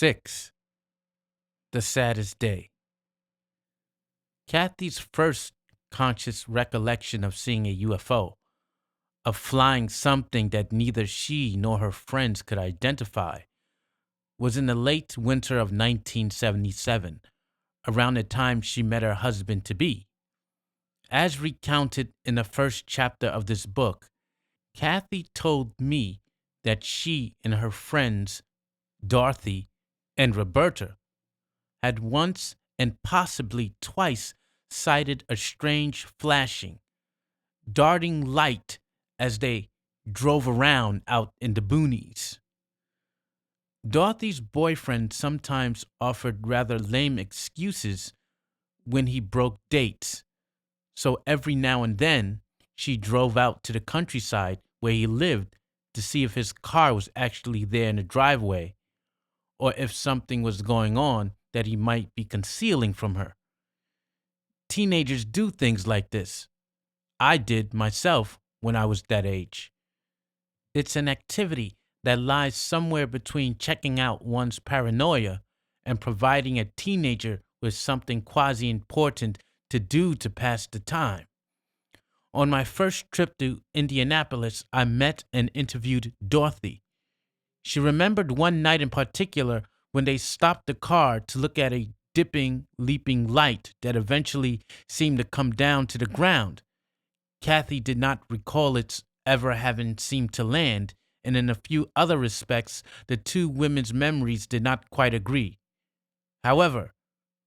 6. The saddest day. Kathie's first conscious recollection of seeing a UFO, of flying something that neither she nor her friends could identify, was in the late winter of 1977, around the time she met her husband-to-be. As recounted in the first chapter of this book, Kathie told me that she and her friends, Dorothy and Roberta, had once and possibly twice sighted a strange flashing, darting light as they drove around out in the boonies. Dorothy's boyfriend sometimes offered rather lame excuses when he broke dates, so every now and then she drove out to the countryside where he lived to see if his car was actually there in the driveway, or if something was going on that he might be concealing from her. Teenagers do things like this. I did myself when I was that age. It's an activity that lies somewhere between checking out one's paranoia and providing a teenager with something quasi-important to do to pass the time. On my first trip to Indianapolis, I met and interviewed Dorothy. She remembered one night in particular when they stopped the car to look at a dipping, leaping light that eventually seemed to come down to the ground. Kathie did not recall its ever having seemed to land, and in a few other respects, the two women's memories did not quite agree. However,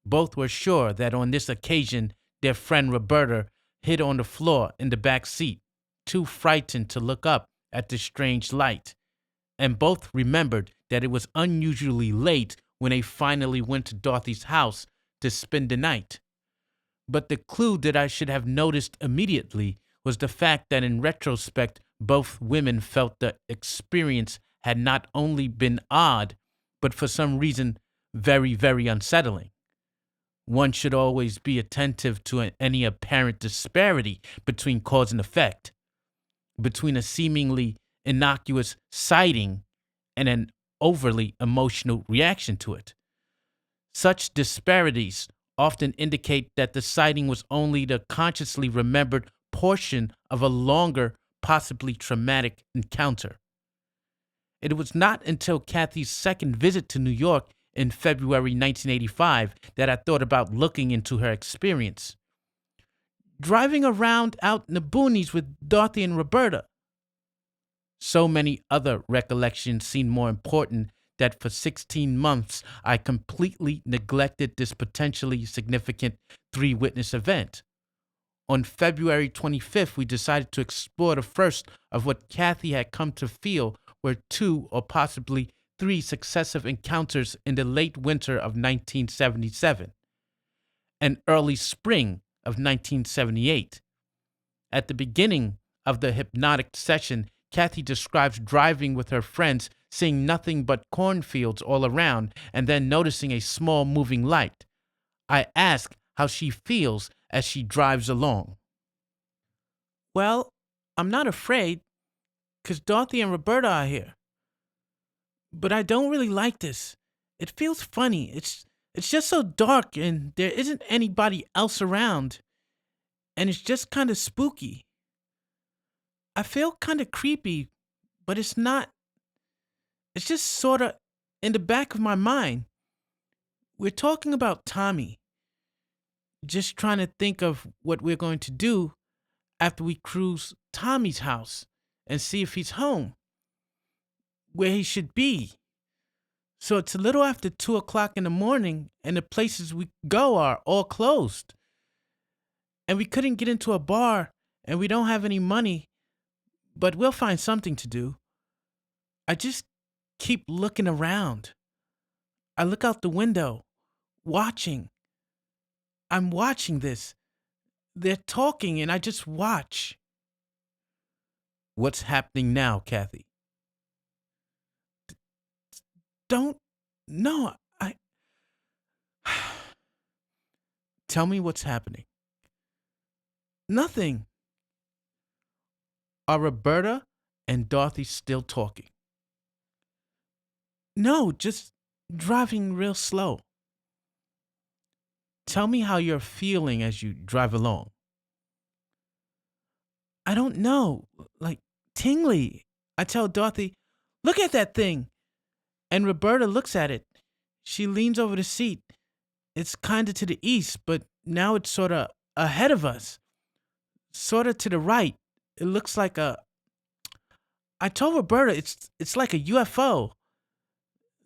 both were sure that on this occasion, their friend Roberta hid on the floor in the back seat, too frightened to look up at the strange light, and both remembered that it was unusually late when they finally went to Dorothy's house to spend the night. But the clue that I should have noticed immediately was the fact that in retrospect, both women felt the experience had not only been odd, but for some reason very, very unsettling. One should always be attentive to any apparent disparity between cause and effect, between a seemingly innocuous sighting and an overly emotional reaction to it. Such disparities often indicate that the sighting was only the consciously remembered portion of a longer, possibly traumatic encounter. It was not until Kathie's second visit to New York in February 1985 that I thought about looking into her experience. Driving around out in the boonies with Dorothy and Roberta. So many other recollections seemed more important that for 16 months I completely neglected this potentially significant three-witness event. On February 25th, we decided to explore the first of what Kathie had come to feel were two or possibly three successive encounters in the late winter of 1977 and early spring of 1978. At the beginning of the hypnotic session, Kathie describes driving with her friends, seeing nothing but cornfields all around, and then noticing a small moving light. I ask how she feels as she drives along. Well, I'm not afraid, 'cause Dorothy and Roberta are here. But I don't really like this. It feels funny. It's just so dark and there isn't anybody else around. And it's just kind of spooky. I feel kind of creepy, but it's not. It's just sort of in the back of my mind. We're talking about Tommy. Just trying to think of what we're going to do after we cruise Tommy's house and see if he's home, where he should be. So it's a little after 2 o'clock in the morning and the places we go are all closed. And we couldn't get into a bar and we don't have any money, but we'll find something to do. I just keep looking around. I look out the window, watching. I'm watching this. They're talking and I just watch. What's happening now, Kathie? Don't know. Tell me what's happening. Nothing. Are Roberta and Dorothy still talking? No, just driving real slow. Tell me how you're feeling as you drive along. I don't know. Like, tingly. I tell Dorothy, look at that thing. And Roberta looks at it. She leans over the seat. It's kind of to the east, but now it's sort of ahead of us. Sort of to the right. It looks like a. I told Roberta it's like a UFO.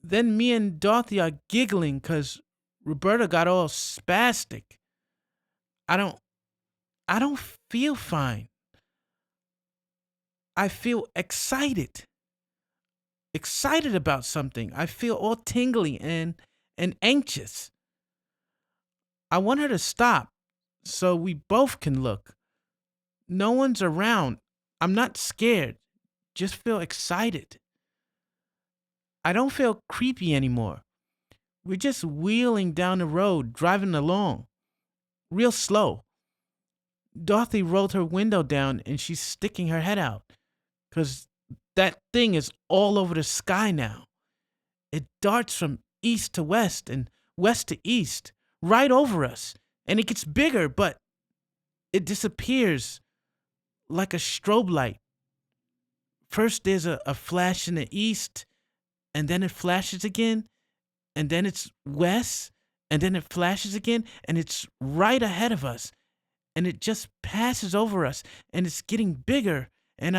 Then me and Dorothy are giggling because Roberta got all spastic. I don't feel fine. I feel excited. Excited about something. I feel all tingly and anxious. I want her to stop so we both can look. No one's around. I'm not scared. Just feel excited. I don't feel creepy anymore. We're just wheeling down the road, driving along, real slow. Dorothy rolled her window down and she's sticking her head out because that thing is all over the sky now. It darts from east to west and west to east, right over us. And it gets bigger, but it disappears like a strobe light. First, there's a flash in the east, and then it flashes again, and then it's west, and then it flashes again, and it's right ahead of us. And it just passes over us, and it's getting bigger. And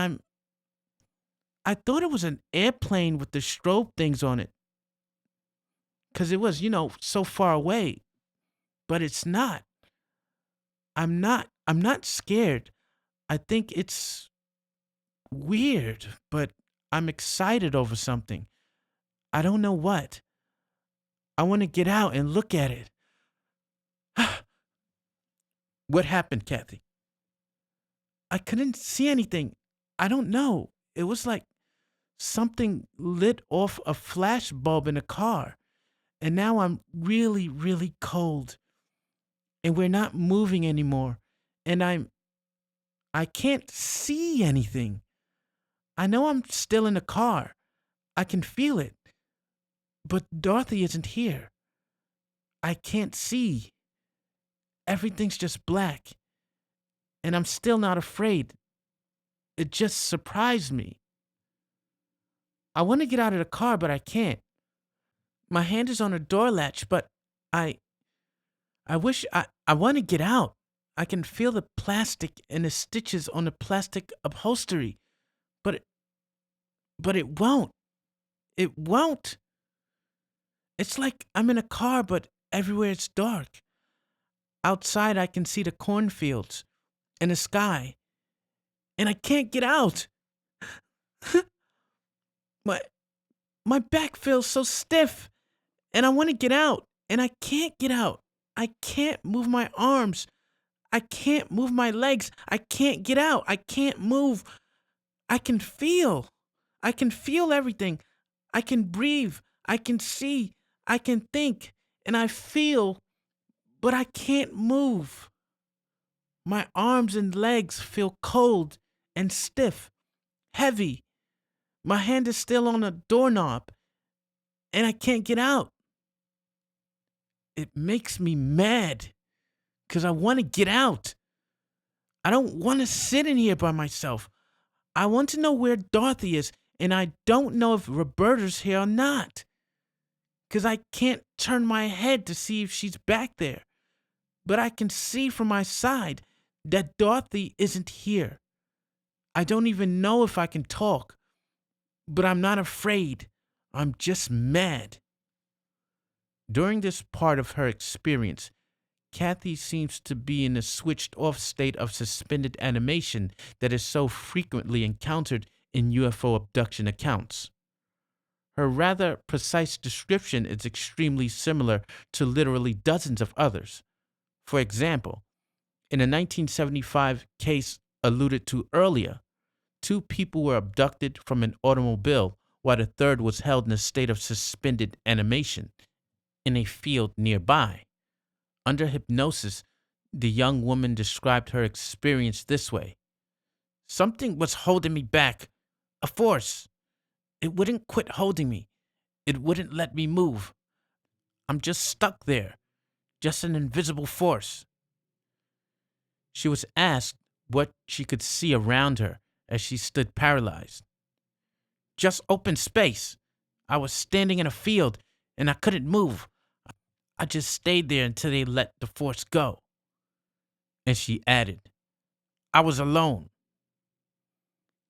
I thought it was an airplane with the strobe things on it. Because it was, so far away. But it's not. I'm not scared. I think it's weird, but I'm excited over something. I don't know what. I want to get out and look at it. What happened, Kathie? I couldn't see anything. I don't know. It was like something lit off a flash bulb in a car. And now I'm really, really cold. And we're not moving anymore. And I can't see anything. I know I'm still in the car. I can feel it. But Dorothy isn't here. I can't see. Everything's just black. And I'm still not afraid. It just surprised me. I want to get out of the car, but I can't. My hand is on the door latch, but I wish I want to get out. I can feel the plastic and the stitches on the plastic upholstery, but it won't. It won't. It's like I'm in a car, but everywhere it's dark. Outside, I can see the cornfields and the sky, and I can't get out. My back feels so stiff, and I want to get out, and I can't get out. I can't move my arms. I can't move my legs. I can't get out. I can't move. I can feel. I can feel everything. I can breathe. I can see. I can think. And I feel, but I can't move. My arms and legs feel cold and stiff, heavy. My hand is still on a doorknob, and I can't get out. It makes me mad. Because I want to get out. I don't want to sit in here by myself. I want to know where Dorothy is, and I don't know if Roberta's here or not. Because I can't turn my head to see if she's back there. But I can see from my side that Dorothy isn't here. I don't even know if I can talk. But I'm not afraid. I'm just mad. During this part of her experience, Kathie seems to be in a switched-off state of suspended animation that is so frequently encountered in UFO abduction accounts. Her rather precise description is extremely similar to literally dozens of others. For example, in a 1975 case alluded to earlier, 2 people were abducted from an automobile while the third was held in a state of suspended animation in a field nearby. Under hypnosis, the young woman described her experience this way. Something was holding me back. A force. It wouldn't quit holding me. It wouldn't let me move. I'm just stuck there, just an invisible force. She was asked what she could see around her as she stood paralyzed. Just open space. I was standing in a field and I couldn't move. I just stayed there until they let the force go. And she added, I was alone.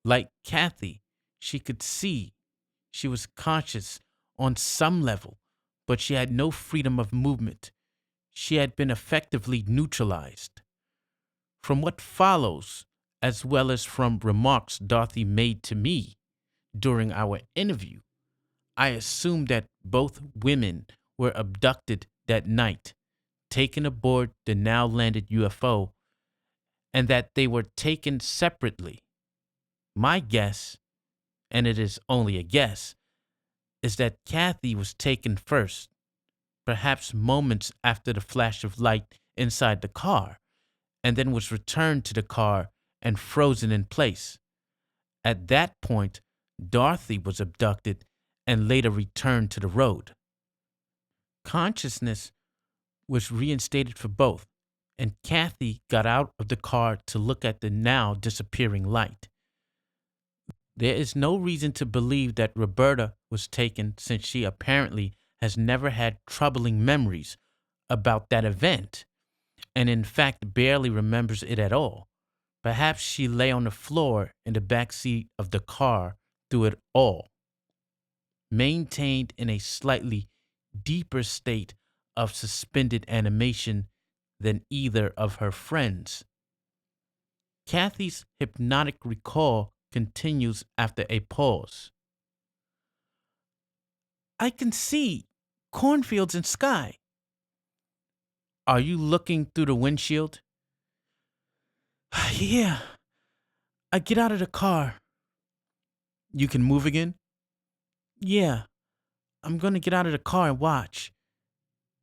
Like Kathie, she could see. She was conscious on some level, but she had no freedom of movement. She had been effectively neutralized. From what follows, as well as from remarks Dorothy made to me during our interview, I assumed that both women were abducted that night, taken aboard the now landed UFO, and that they were taken separately. My guess, and it is only a guess, is that Kathie was taken first, perhaps moments after the flash of light inside the car, and then was returned to the car and frozen in place. At that point, Dorothy was abducted and later returned to the road. Consciousness was reinstated for both, and Kathie got out of the car to look at the now disappearing light. There is no reason to believe that Roberta was taken, since she apparently has never had troubling memories about that event, and in fact barely remembers it at all. Perhaps she lay on the floor in the back seat of the car through it all, maintained in a slightly deeper state of suspended animation than either of her friends. Kathie's hypnotic recall continues after a pause. I can see cornfields and sky. Are you looking through the windshield? Yeah. I get out of the car. You can move again? Yeah. I'm going to get out of the car and watch.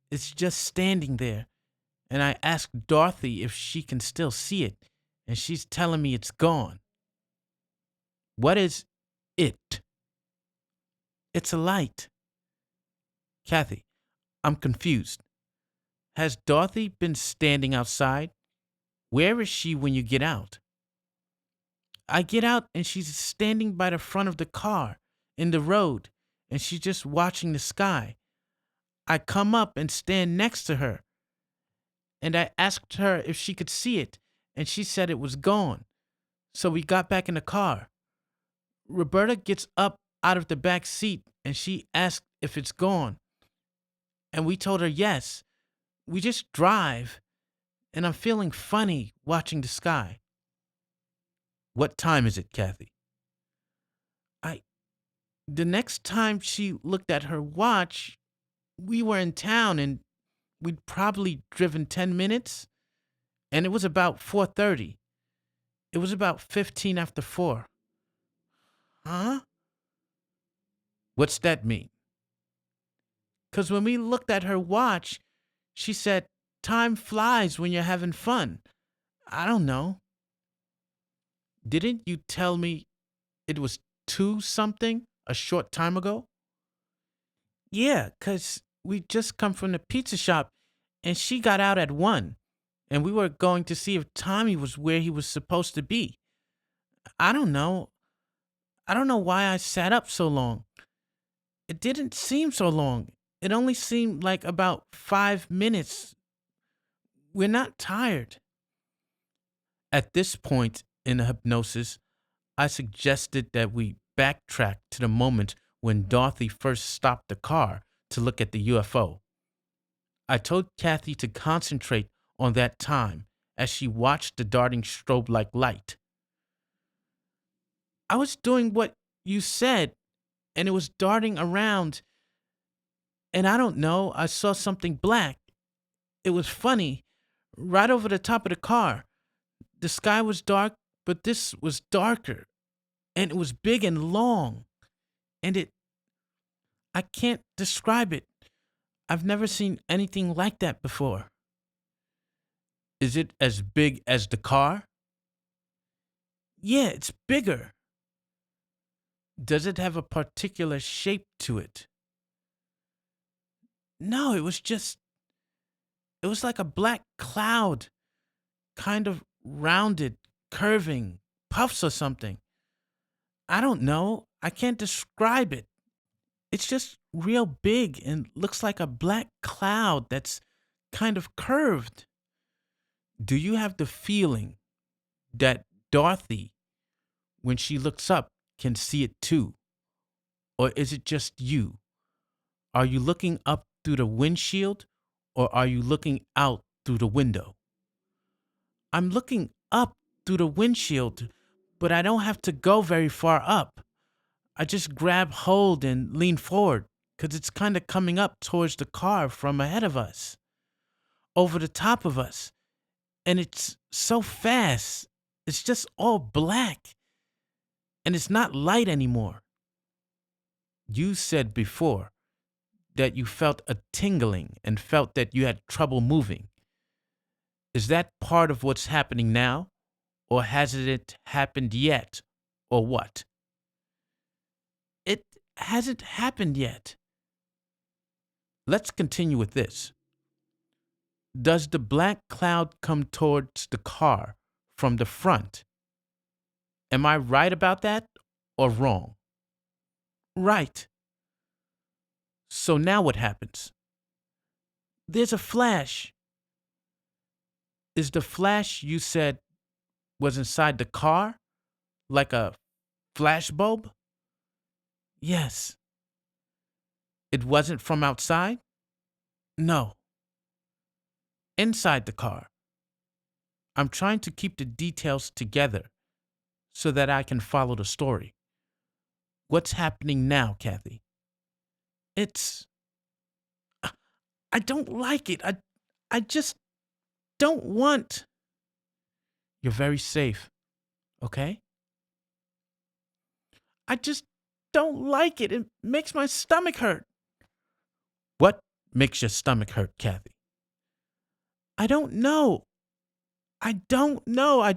It's just standing there. And I asked Dorothy if she can still see it, and she's telling me it's gone. What is it? It's a light. Kathie, I'm confused. Has Dorothy been standing outside? Where is she when you get out? I get out and she's standing by the front of the car in the road, and she's just watching the sky. I come up and stand next to her, and I asked her if she could see it, and she said it was gone. So we got back in the car. Roberta gets up out of the back seat and she asked if it's gone. And we told her yes. We just drive, and I'm feeling funny watching the sky. What time is it, Kathie? The next time she looked at her watch, we were in town and we'd probably driven 10 minutes, and it was about 4:30. It was about 15 after 4. Huh? What's that mean? 'Cause when we looked at her watch, she said, time flies when you're having fun. I don't know. Didn't you tell me it was 2 something a short time ago? Yeah, 'cause we just come from the pizza shop and she got out at 1, and we were going to see if Tommy was where he was supposed to be. I don't know. I don't know why I sat up so long. It didn't seem so long. It only seemed like about 5 minutes. We're not tired. At this point in the hypnosis, I suggested that we backtrack to the moment when Dorothy first stopped the car to look at the UFO. I told Kathie to concentrate on that time as she watched the darting strobe-like light. I was doing what you said, and it was darting around, and I don't know, I saw something black. It was funny, right over the top of the car. The sky was dark, but this was darker, and it was big and long, and I can't describe it. I've never seen anything like that before. Is it as big as the car? Yeah, it's bigger. Does it have a particular shape to it? No, it was like a black cloud, kind of rounded, curving, puffs or something. I don't know. I can't describe it. It's just real big and looks like a black cloud that's kind of curved. Do you have the feeling that Dorothy, when she looks up, can see it too? Or is it just you? Are you looking up through the windshield or are you looking out through the window? I'm looking up through the windshield, but I don't have to go very far up. I just grab hold and lean forward because it's kind of coming up towards the car from ahead of us, over the top of us. And it's so fast. It's just all black and it's not light anymore. You said before that you felt a tingling and felt that you had trouble moving. Is that part of what's happening now? Or hasn't it happened yet? Or what? It hasn't happened yet. Let's continue with this. Does the black cloud come towards the car from the front? Am I right about that or wrong? Right. So now what happens? There's a flash. Is the flash you said was inside the car? Like a flash bulb? Yes. It wasn't from outside? No. Inside the car. I'm trying to keep the details together so that I can follow the story. What's happening now, Kathie? It's... I don't like it. I just don't want... You're very safe, okay? I just don't like it. It makes my stomach hurt. What makes your stomach hurt, Kathie? I don't know. I don't know. I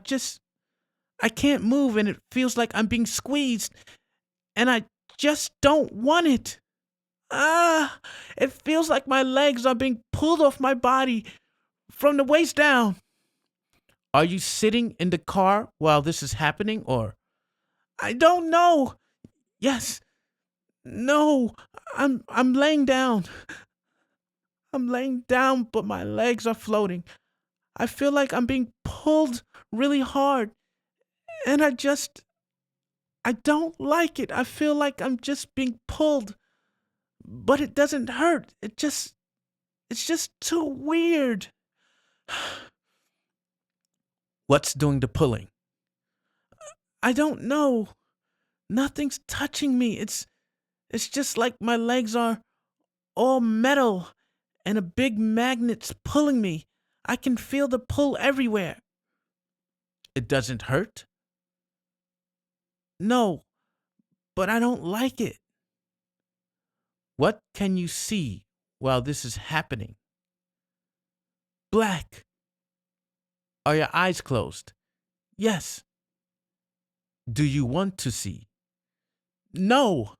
can't move and it feels like I'm being squeezed and I just don't want it. It feels like my legs are being pulled off my body from the waist down. Are you sitting in the car while this is happening or? I don't know. Yes. No. I'm laying down. I'm laying down, but my legs are floating. I feel like I'm being pulled really hard. And I don't like it. I feel like I'm just being pulled. But it doesn't hurt. It's just too weird. What's doing the pulling? I don't know. Nothing's touching me. It's just like my legs are all metal and a big magnet's pulling me. I can feel the pull everywhere. It doesn't hurt? No, but I don't like it. What can you see while this is happening? Black. Are your eyes closed? Yes. Do you want to see? No.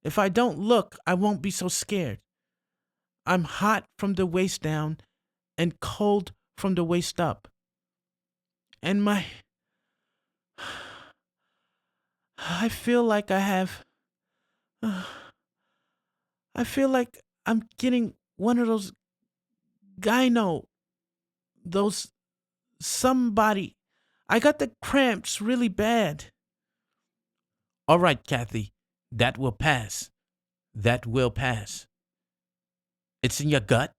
If I don't look, I won't be so scared. I'm hot from the waist down and cold from the waist up. And I feel like I feel like I'm getting one of those those somebody. I got the cramps really bad. All right, Kathie, that will pass. That will pass. It's in your gut?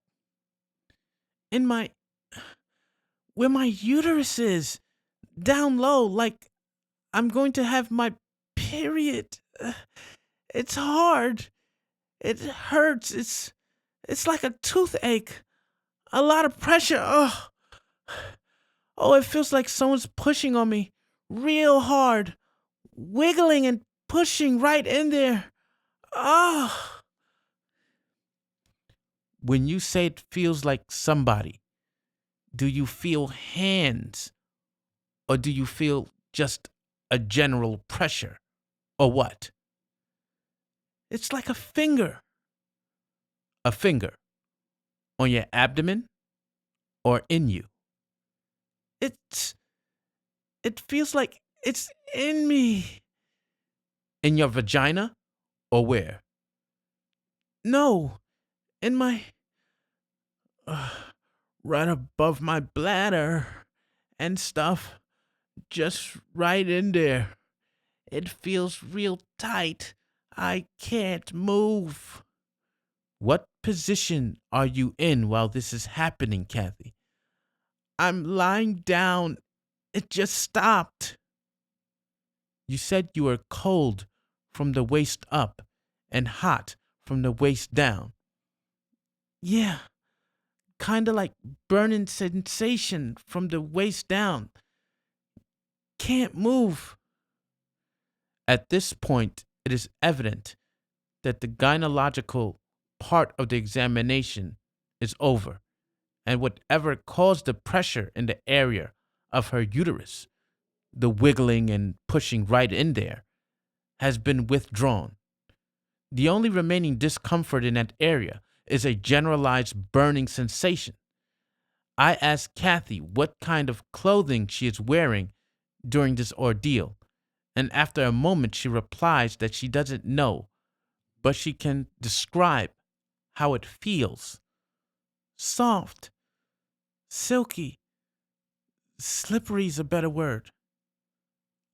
In where my uterus is. Down low, like I'm going to have my period. It's hard. It hurts. It's like a toothache. A lot of pressure. Oh, it feels like someone's pushing on me real hard, wiggling and pushing right in there. Oh. When you say it feels like somebody, do you feel hands or do you feel just a general pressure or what? It's like a finger. A finger on your abdomen or in you? It's it feels like it's in me. In your vagina or where? No, in my uh, right above my bladder and stuff. Just right in there. It feels real tight. I can't move. What position are you in while this is happening, Kathie? I'm lying down. It just stopped. You said you were cold from the waist up and hot from the waist down. Yeah, kind of like burning sensation from the waist down. Can't move. At this point, it is evident that the gynecological part of the examination is over, and whatever caused the pressure in the area of her uterus, the wiggling and pushing right in there, has been withdrawn. The only remaining discomfort in that area is a generalized burning sensation. I asked Kathie what kind of clothing she is wearing during this ordeal, and after a moment she replies that she doesn't know, but she can describe how it feels. Soft, silky, slippery is a better word.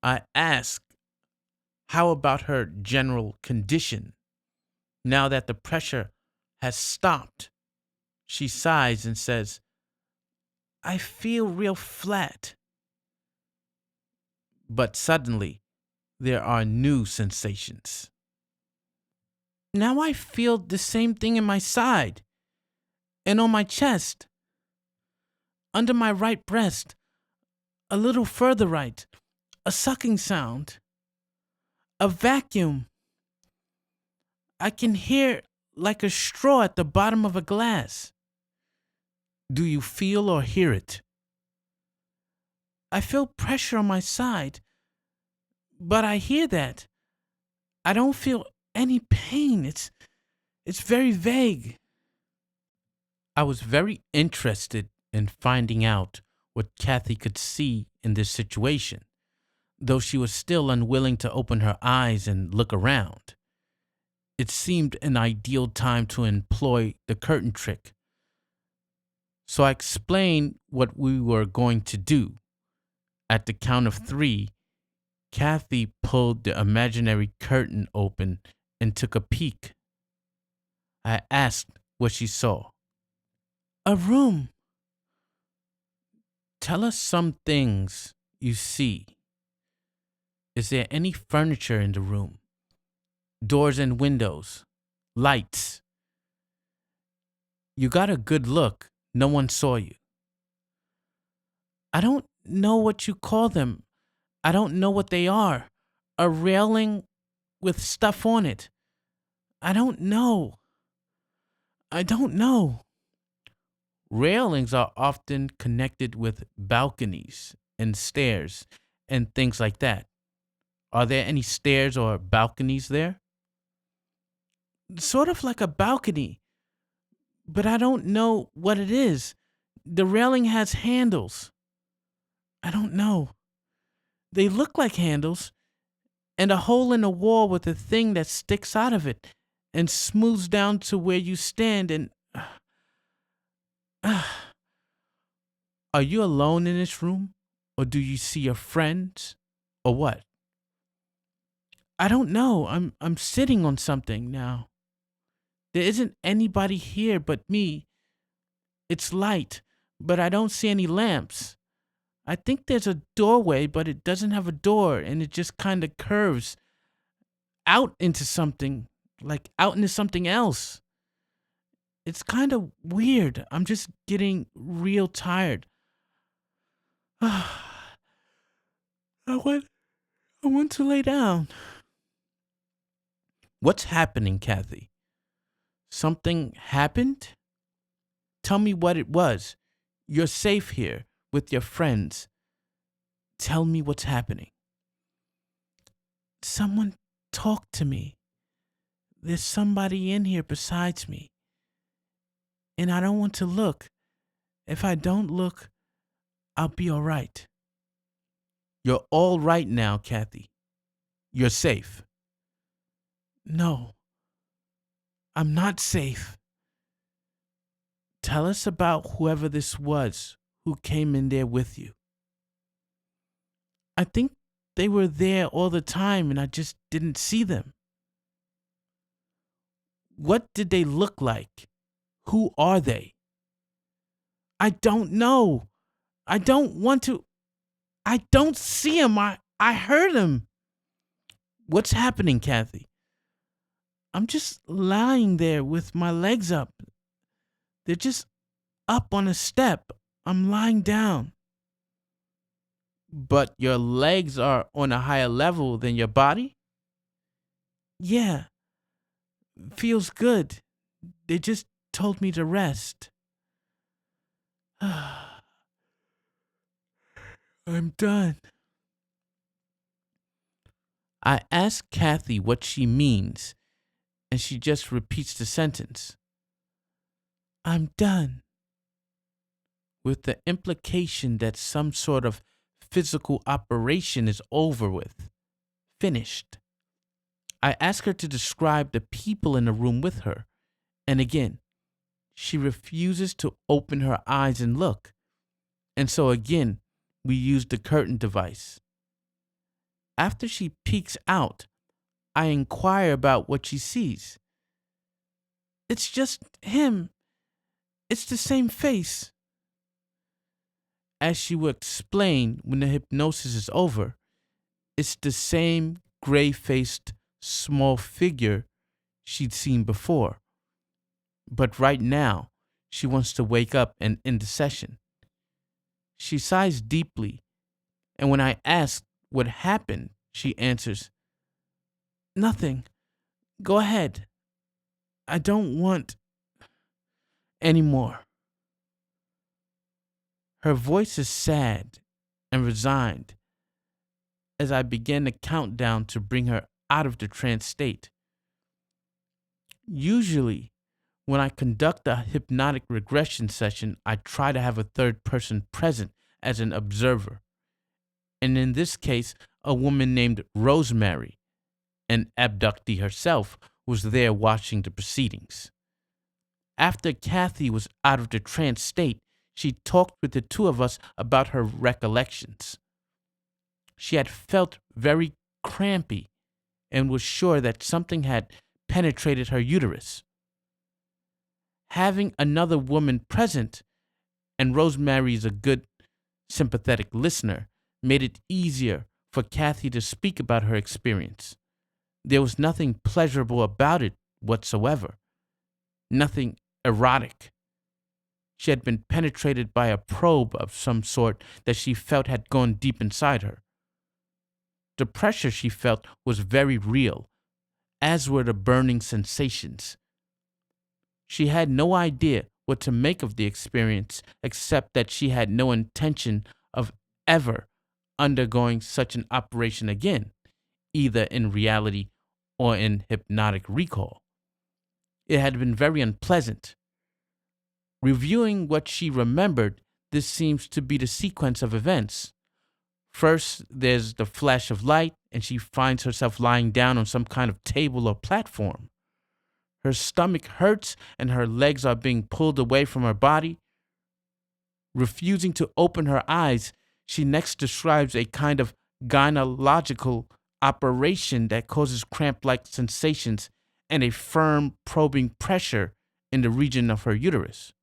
I ask, how about her general condition? Now that the pressure has stopped, she sighs and says, I feel real flat. But suddenly, there are new sensations. Now I feel the same thing in my side and on my chest, under my right breast, a little further right, a sucking sound, a vacuum. I can hear like a straw at the bottom of a glass. Do you feel or hear it? I feel pressure on my side, but I hear that. I don't feel any pain. It's very vague. I was very interested in finding out what Kathie could see in this situation, though she was still unwilling to open her eyes and look around. It seemed an ideal time to employ the curtain trick. So I explained what we were going to do. At the count of 3, Kathie pulled the imaginary curtain open and took a peek. I asked what she saw. A room. Tell us some things you see. Is there any furniture in the room? Doors and windows? Lights? You got a good look. No one saw you. I don't know what you call them. I don't know what they are. A railing with stuff on it. I don't know. I don't know. Railings are often connected with balconies and stairs and things like that. Are there any stairs or balconies there? Sort of like a balcony, but I don't know what it is. The railing has handles. I don't know. They look like handles, and a hole in the wall with a thing that sticks out of it and smooths down to where you stand and... Are you alone in this room? Or do you see your friends? Or what? I don't know. I'm sitting on something now. There isn't anybody here but me. It's light, but I don't see any lamps. I think there's a doorway, but it doesn't have a door, and it just kind of curves out into something, like out into something else. It's kind of weird. I'm just getting real tired. I want to lay down. What's happening, Kathie? Something happened? Tell me what it was. You're safe here with your friends. Tell me what's happening. Someone talk to me. There's somebody in here besides me. and I don't want to look. If I don't look, I'll be all right. You're all right now, Kathie. You're safe. No, I'm not safe. Tell us about whoever this was who came in there with you. I think they were there all the time and I just didn't see them. What did they look like? Who are they? I don't know. I don't want to. I don't see him. I heard him. What's happening, Kathie? I'm just lying there with my legs up. They're just up on a step. I'm lying down. But your legs are on a higher level than your body? Yeah. Feels good. They just told me to rest. I'm done. I ask Kathie what she means, and she just repeats the sentence. I'm done. With the implication that some sort of physical operation is over with. Finished. I ask her to describe the people in the room with her, and again, she refuses to open her eyes and look. And so again, we use the curtain device. After she peeks out, I inquire about what she sees. It's just him. It's the same face. As she will explain when the hypnosis is over, it's the same gray-faced small figure she'd seen before. But right now, she wants to wake up and end the session. She sighs deeply, and when I ask what happened, she answers, Nothing. Go ahead. I don't want any more. Her voice is sad and resigned as I begin the countdown to bring her out of the trance state. Usually, when I conduct a hypnotic regression session, I try to have a third person present as an observer. And in this case, a woman named Rosemary, an abductee herself, was there watching the proceedings. After Kathie was out of the trance state, she talked with the two of us about her recollections. She had felt very crampy and was sure that something had penetrated her uterus. Having another woman present, and Rosemary is a good, sympathetic listener, made it easier for Kathie to speak about her experience. There was nothing pleasurable about it whatsoever. Nothing erotic. She had been penetrated by a probe of some sort that she felt had gone deep inside her. The pressure she felt was very real, as were the burning sensations. She had no idea what to make of the experience, except that she had no intention of ever undergoing such an operation again, either in reality or in hypnotic recall. It had been very unpleasant. Reviewing what she remembered, this seems to be the sequence of events. First, there's the flash of light, and she finds herself lying down on some kind of table or platform. Her stomach hurts, and her legs are being pulled away from her body. Refusing to open her eyes, she next describes a kind of gynecological operation that causes cramp-like sensations and a firm, probing pressure in the region of her uterus.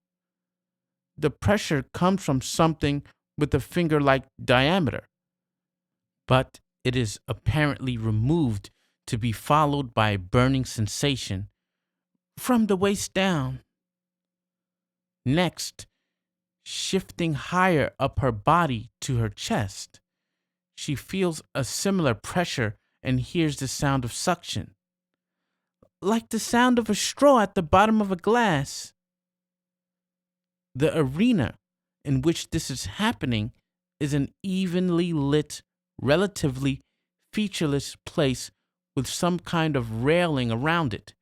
The pressure comes from something with a finger-like diameter, but it is apparently removed to be followed by a burning sensation from the waist down. Next, shifting higher up her body to her chest, she feels a similar pressure and hears the sound of suction, like the sound of a straw at the bottom of a glass. The arena in which this is happening is an evenly lit, relatively featureless place with some kind of railing around it.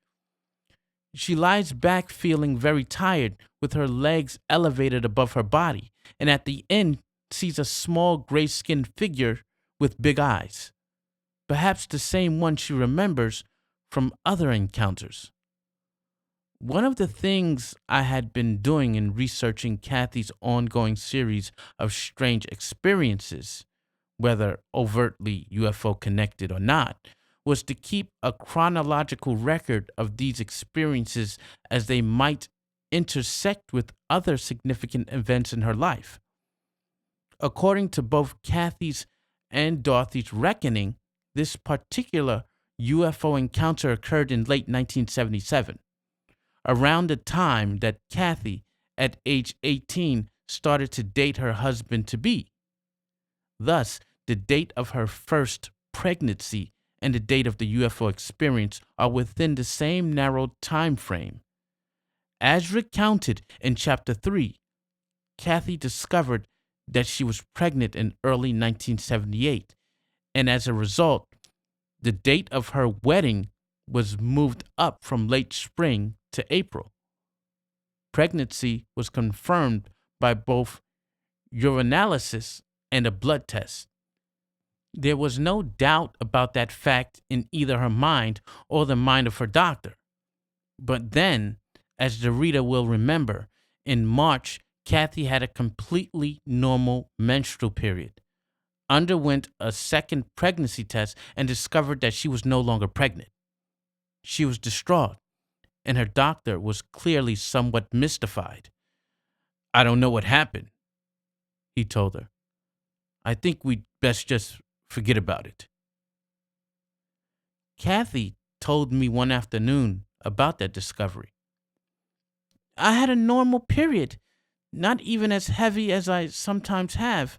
She lies back feeling very tired with her legs elevated above her body, and at the end sees a small gray-skinned figure with big eyes, perhaps the same one she remembers from other encounters. One of the things I had been doing in researching Kathie's ongoing series of strange experiences, whether overtly UFO connected or not, was to keep a chronological record of these experiences as they might intersect with other significant events in her life. According to both Kathie's and Dorothy's reckoning, this particular UFO encounter occurred in late 1977, around the time that Kathie, at age 18, started to date her husband-to-be. Thus, the date of her first pregnancy and the date of the UFO experience are within the same narrow time frame. As recounted in Chapter 3, Kathie discovered that she was pregnant in early 1978, and as a result, the date of her wedding was moved up from late spring to April. Pregnancy was confirmed by both urinalysis and a blood test. There was no doubt about that fact in either her mind or the mind of her doctor. But then, as the reader will remember, in March, Kathie had a completely normal menstrual period, underwent a second pregnancy test, and discovered that she was no longer pregnant. She was distraught, and her doctor was clearly somewhat mystified. "I don't know what happened," he told her. "I think we'd best just forget about it." Kathie told me one afternoon about that discovery. "I had a normal period, not even as heavy as I sometimes have.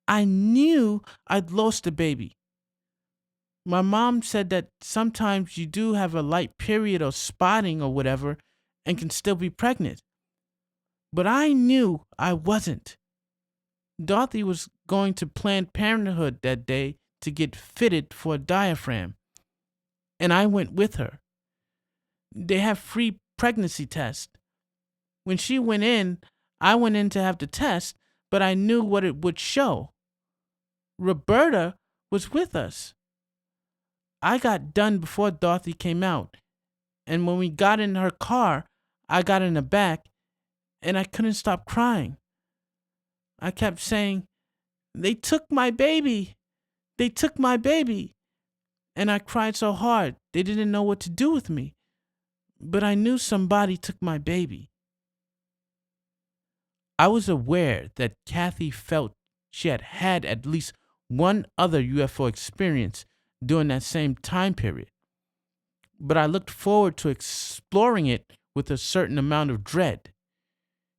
I knew I'd lost a baby. My mom said that sometimes you do have a light period or spotting or whatever and can still be pregnant. But I knew I wasn't. Dorothy was going to Planned Parenthood that day to get fitted for a diaphragm, and I went with her. They have free pregnancy tests. When she went in, I went in to have the test, but I knew what it would show. Roberta was with us. I got done before Dorothy came out, and when we got in her car, I got in the back, and I couldn't stop crying. I kept saying, 'They took my baby! They took my baby!' And I cried so hard they didn't know what to do with me. But I knew somebody took my baby." I was aware that Kathie felt she had had at least one other UFO experience during that same time period, but I looked forward to exploring it with a certain amount of dread.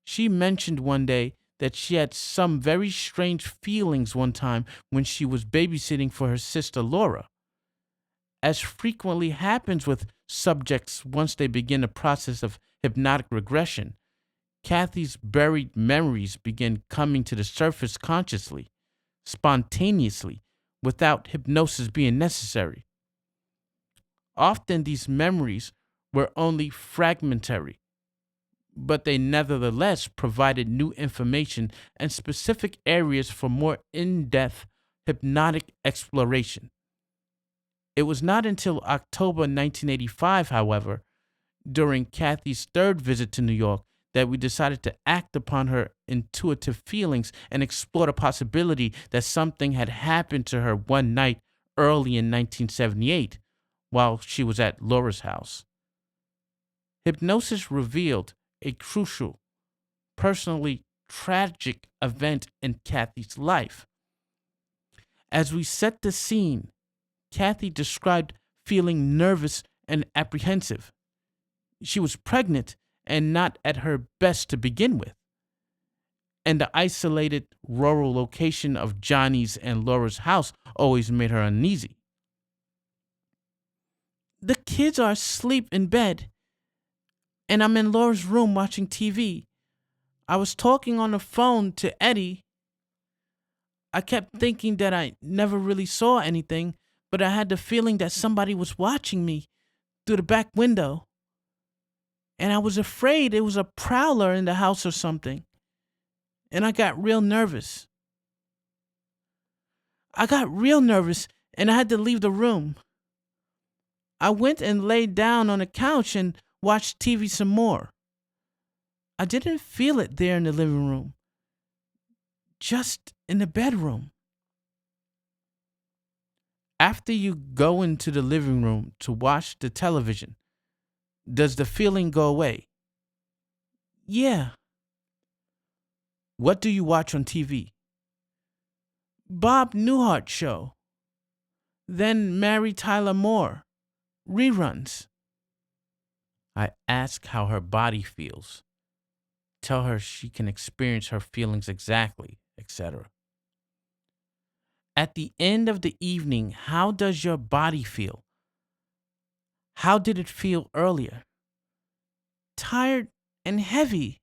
She mentioned one day that she had some very strange feelings one time when she was babysitting for her sister Laura. As frequently happens with subjects once they begin a process of hypnotic regression, Kathie's buried memories began coming to the surface consciously, spontaneously, without hypnosis being necessary. Often these memories were only fragmentary, but they nevertheless provided new information and specific areas for more in-depth hypnotic exploration. It was not until October 1985, however, during Kathie's third visit to New York, that we decided to act upon her intuitive feelings and explore the possibility that something had happened to her one night early in 1978 while she was at Laura's house. Hypnosis revealed a crucial, personally tragic event in Kathie's life. As we set the scene, Kathie described feeling nervous and apprehensive. She was pregnant and not at her best to begin with, and the isolated rural location of Johnny's and Laura's house always made her uneasy. "The kids are asleep in bed, and I'm in Laura's room watching TV. I was talking on the phone to Eddie. I kept thinking that I never really saw anything, but I had the feeling that somebody was watching me through the back window. and I was afraid it was a prowler in the house or something. And I got real nervous. And I had to leave the room. I went and laid down on the couch and watched TV some more. I didn't feel it there in the living room, just in the bedroom. After you go into the living room to watch the television, does the feeling go away? Yeah. What do you watch on TV? Bob Newhart show. Then Mary Tyler Moore. Reruns. I ask how her body feels. Tell her she can experience her feelings exactly, etc. At the end of the evening, how does your body feel? How did it feel earlier? Tired and heavy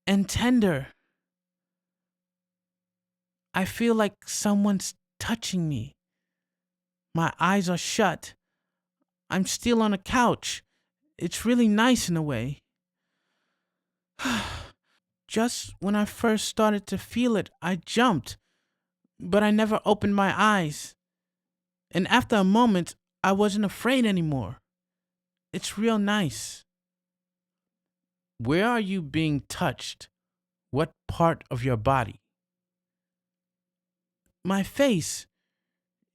and tender. I feel like someone's touching me. My eyes are shut. I'm still on a couch. It's really nice in a way. Just when I first started to feel it, I jumped, but I never opened my eyes. And after a moment, I wasn't afraid anymore. It's real nice. Where are you being touched? What part of your body? My face.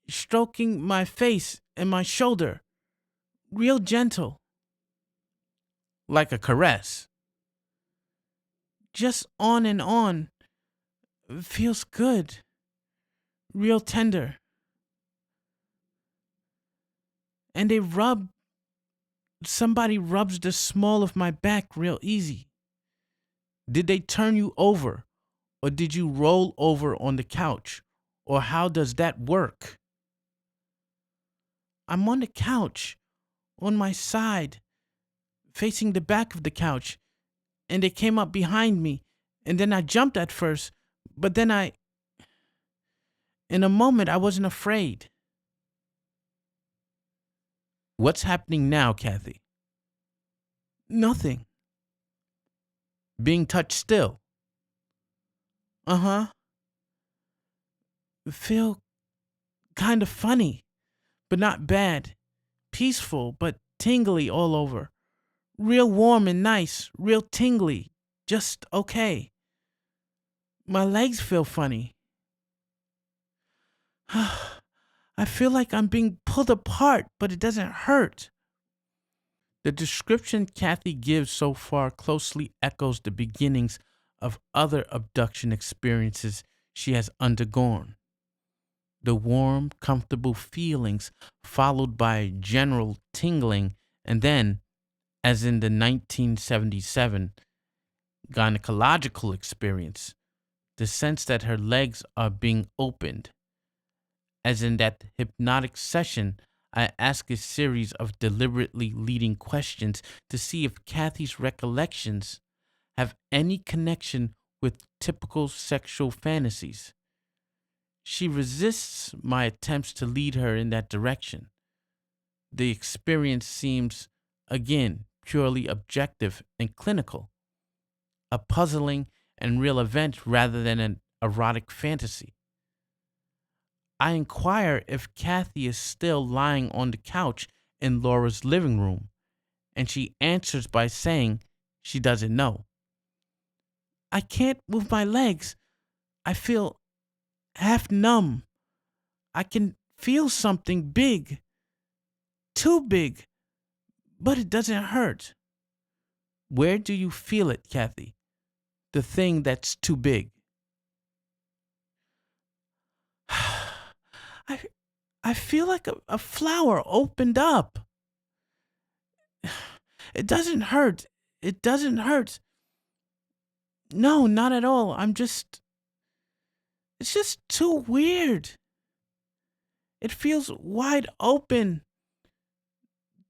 Stroking my face and my shoulder. Real gentle. Like a caress. Just on and on. Feels good. Real tender. And somebody rubs the small of my back real easy. Did they turn you over? Or did you roll over on the couch? Or how does that work? I'm on the couch, on my side, facing the back of the couch, and they came up behind me, and then I jumped at first, but then in a moment, I wasn't afraid. What's happening now, Kathie? Nothing. Being touched still? Uh-huh. Feel kind of funny, but not bad. Peaceful, but tingly all over. Real warm and nice, real tingly, just okay. My legs feel funny. I feel like I'm being pulled apart, but it doesn't hurt. The description Kathie gives so far closely echoes the beginnings of other abduction experiences she has undergone. The warm, comfortable feelings followed by general tingling, and then, as in the 1977 gynecological experience, the sense that her legs are being opened. As in that hypnotic session, I ask a series of deliberately leading questions to see if Kathie's recollections have any connection with typical sexual fantasies. She resists my attempts to lead her in that direction. The experience seems, again, purely objective and clinical, a puzzling and real event rather than an erotic fantasy. I inquire if Kathie is still lying on the couch in Laura's living room, and she answers by saying she doesn't know. I can't move my legs. I feel half numb. I can feel something big, too big, but it doesn't hurt. Where do you feel it, Kathie? The thing that's too big. I feel like a flower opened up. It doesn't hurt. It doesn't hurt. No, not at all. It's just too weird. It feels wide open.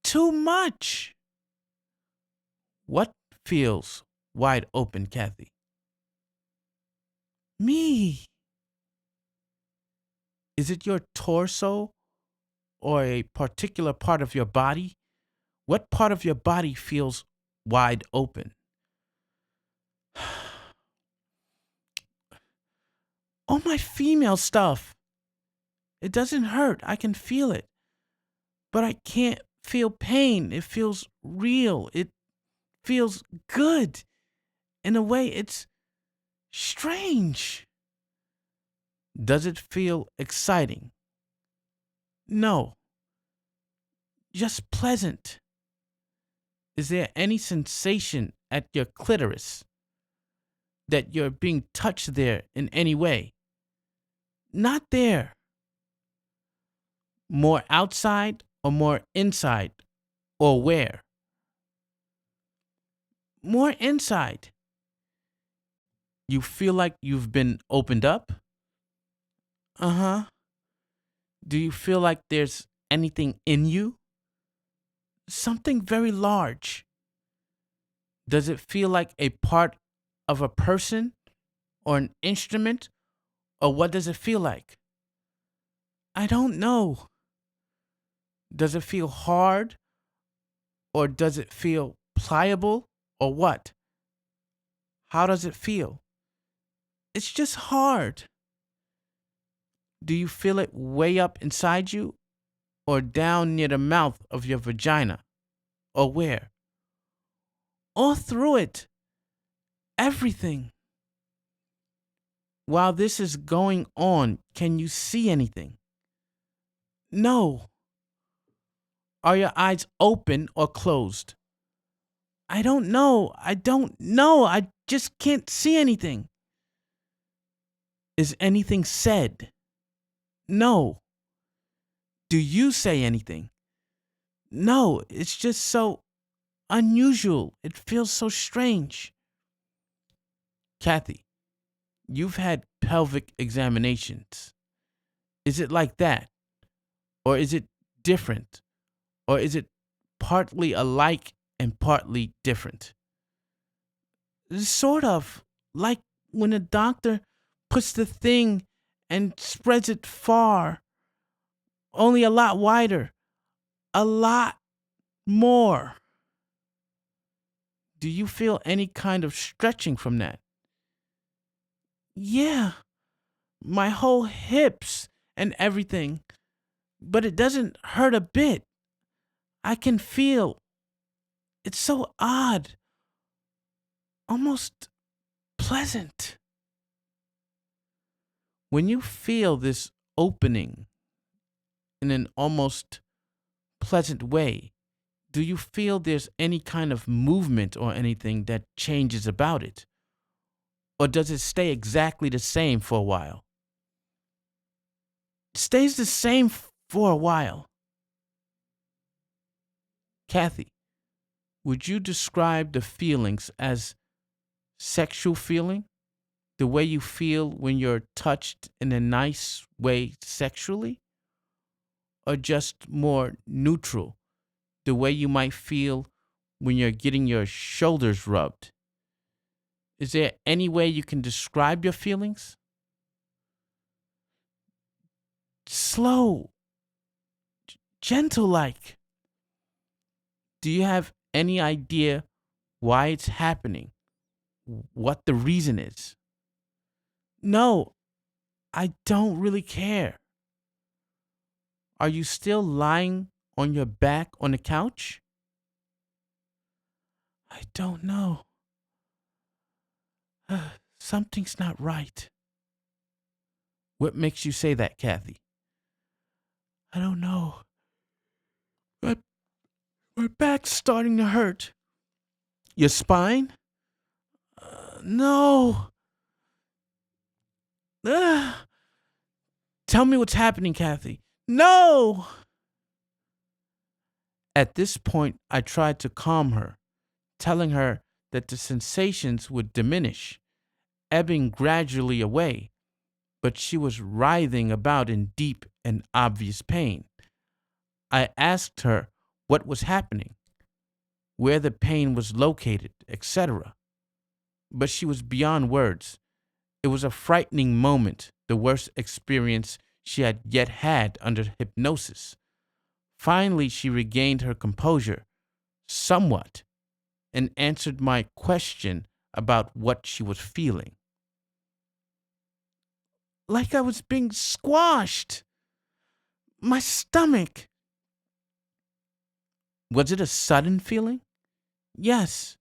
Too much. What feels wide open, Kathie? Me. Is it your torso or a particular part of your body? What part of your body feels wide open? All my female stuff. It doesn't hurt. I can feel it. But I can't feel pain. It feels real. It feels good. In a way, it's strange. Does it feel exciting? No. Just pleasant. Is there any sensation at your clitoris? That you're being touched there in any way? Not there. More outside or more inside? Or where? More inside. You feel like you've been opened up? Uh-huh. Do you feel like there's anything in you? Something very large. Does it feel like a part of a person or an instrument? Or what does it feel like? I don't know. Does it feel hard? Or does it feel pliable? Or what? How does it feel? It's just hard. Do you feel it way up inside you? Or down near the mouth of your vagina? Or where? All through it. Everything. While this is going on, can you see anything? No. Are your eyes open or closed? I don't know. I just can't see anything. Is anything said? No. Do you say anything? No. It's just so unusual. It feels so strange. Kathie, you've had pelvic examinations. Is it like that? Or is it different? Or is it partly alike and partly different? Sort of like when a doctor puts the thing and spreads it far, only a lot wider, a lot more. Do you feel any kind of stretching from that? Yeah, my whole hips and everything, but it doesn't hurt a bit. I can feel. It's so odd. Almost pleasant. When you feel this opening in an almost pleasant way, do you feel there's any kind of movement or anything that changes about it? Or does it stay exactly the same for a while? It stays the same for a while. Kathie, would you describe the feelings as sexual feeling? The way you feel when you're touched in a nice way sexually? Or just more neutral? The way you might feel when you're getting your shoulders rubbed? Is there any way you can describe your feelings? Slow, gentle like. Do you have any idea why it's happening? What the reason is? No, I don't really care. Are you still lying on your back on the couch? I don't know. Something's not right. What makes you say that, Kathie? I don't know. My back's starting to hurt. Your spine? No. Tell me what's happening, Kathie. No! At this point, I tried to calm her, telling her that the sensations would diminish, ebbing gradually away, but she was writhing about in deep and obvious pain. I asked her what was happening, where the pain was located, etc. But she was beyond words. It was a frightening moment, the worst experience she had yet had under hypnosis. Finally, she regained her composure, somewhat, and answered my question about what she was feeling. Like I was being squashed. My stomach. Was it a sudden feeling? Yes.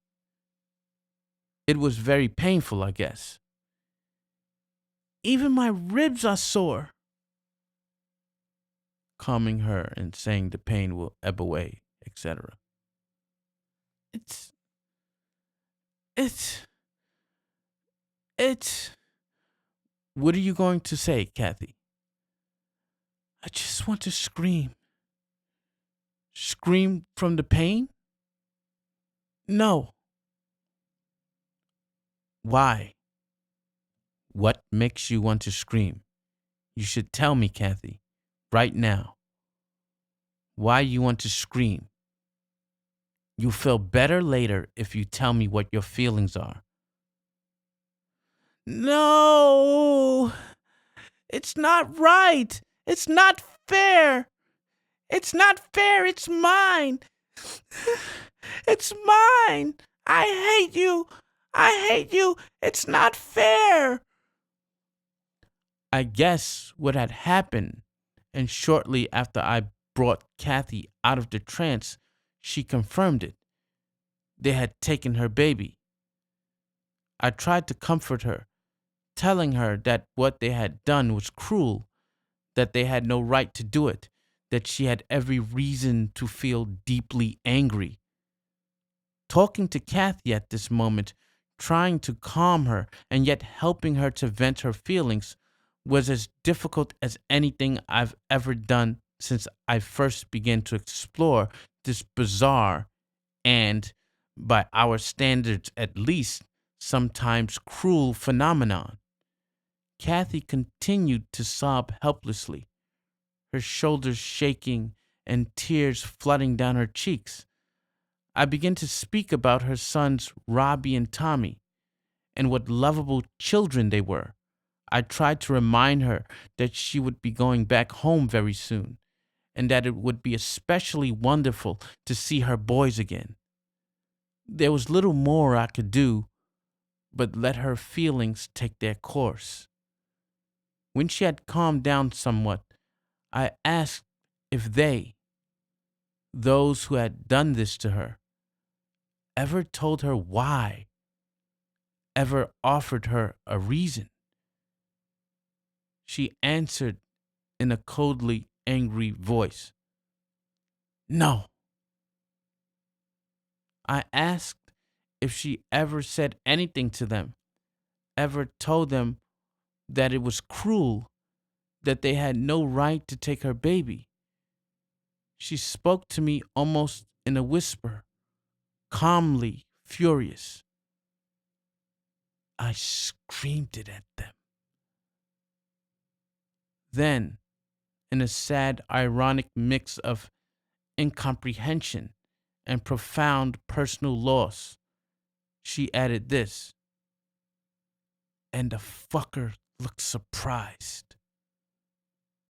It was very painful, I guess. Even my ribs are sore. Calming her and saying the pain will ebb away, etc. It's. What are you going to say, Kathie? I just want to scream. Scream from the pain? No. Why? What makes you want to scream? You should tell me, Kathie, right now. Why you want to scream? You'll feel better later if you tell me what your feelings are. No! It's not right! It's not fair! It's not fair! It's mine! It's mine! I hate you! I hate you! It's not fair! I guess what had happened, and shortly after I brought Kathie out of the trance, she confirmed it. They had taken her baby. I tried to comfort her, telling her that what they had done was cruel, that they had no right to do it, that she had every reason to feel deeply angry. Talking to Kathie at this moment, trying to calm her and yet helping her to vent her feelings, was as difficult as anything I've ever done since I first began to explore this bizarre and, by our standards at least, sometimes cruel phenomenon. Kathie continued to sob helplessly, her shoulders shaking and tears flooding down her cheeks. I began to speak about her sons Robbie and Tommy, and what lovable children they were. I tried to remind her that she would be going back home very soon, and that it would be especially wonderful to see her boys again. There was little more I could do but let her feelings take their course. When she had calmed down somewhat, I asked if they, those who had done this to her, ever told her why, ever offered her a reason. She answered in a coldly angry voice, "No." I asked if she ever said anything to them, ever told them that it was cruel, that they had no right to take her baby. She spoke to me almost in a whisper, calmly furious. I screamed it at them. Then, in a sad, ironic mix of incomprehension and profound personal loss, she added this, and the fucker looked surprised.